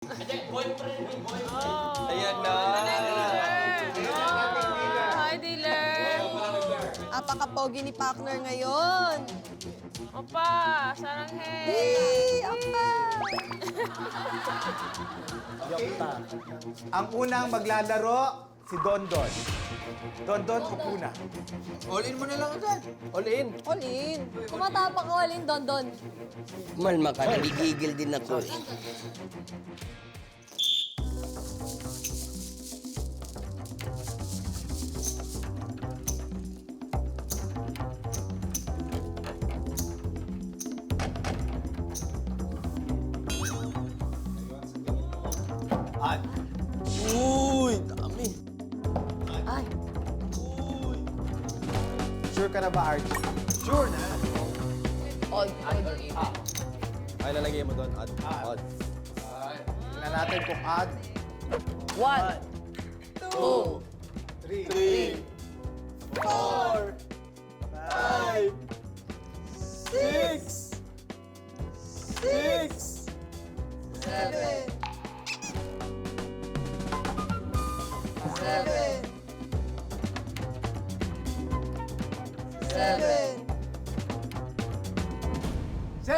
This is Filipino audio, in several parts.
Ayan na. Hi, dealer. Apaka-pogi ni partner ngayon. Opa, saranghe. Hey, apa! Ang unang maglalaro, si Dondon. Dondon, upo na. All in mo na lang dyan. All in. All in. Kumatapak ka ulit, Don. Malma ka, nagigigil din ako eh. At, Uy, dami. Ay. sure ka na ba, Archie? Sure na. Odd. Ay, lalagay mo doon. Odd. Tingnan natin kung odd. 1, 2, 3, 4, 5, 6, 6, 7, 7, 7.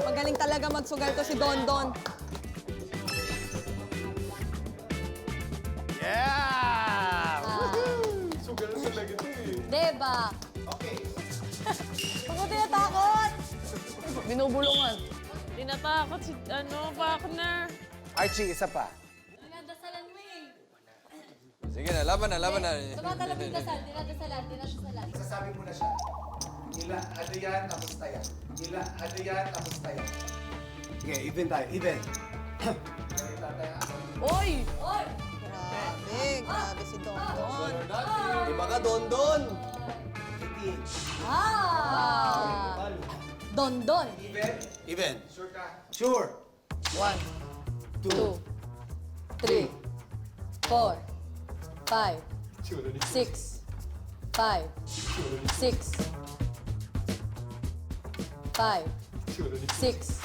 Magaling talaga magsugal to si Dondon. Yeah! Diba? Okay. Ako tinatakot. Binubulungan. Di natakot si, partner. Archie, isa pa. Dinadasalan mo eh. Sige na, laban na, laban na. Tumatalab yung dasal. Dinadasalan. Sasabi mo na siya. Ila, ano yan, kamusta yan? Ila, ano yan, kamusta yan? Okay, even tayo, even. Oy! Oy! Grabe si Dondon. Iba ka, Dondon. Ah! Don. Even? Even. Sure ka? Sure. 1, 2, 3, 4, 5, 6, 5, 6, 5, 6,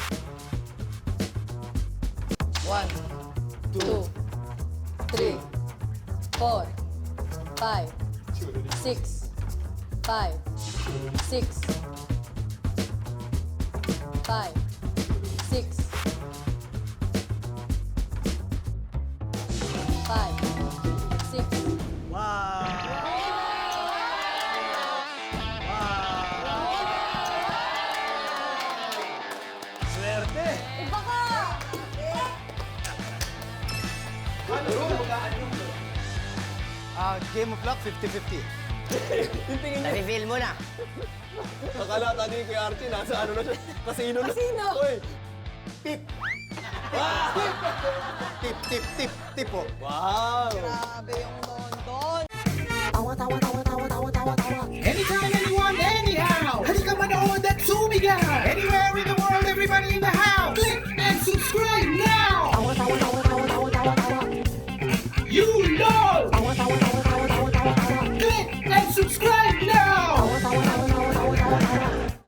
1, 2, 3, 4, 5, 6, 5, 6, 5, 6, 5, 6. Swerte! Iba ka! Game of luck, 50-50. Na-reveal mo na. Akala tadi kay Archie, nasa ano na siya. Kasino na. Kasino? Uy. Tip! Tip, tip, tip, tip po. Wow. Grabe yung Dondon. Awat.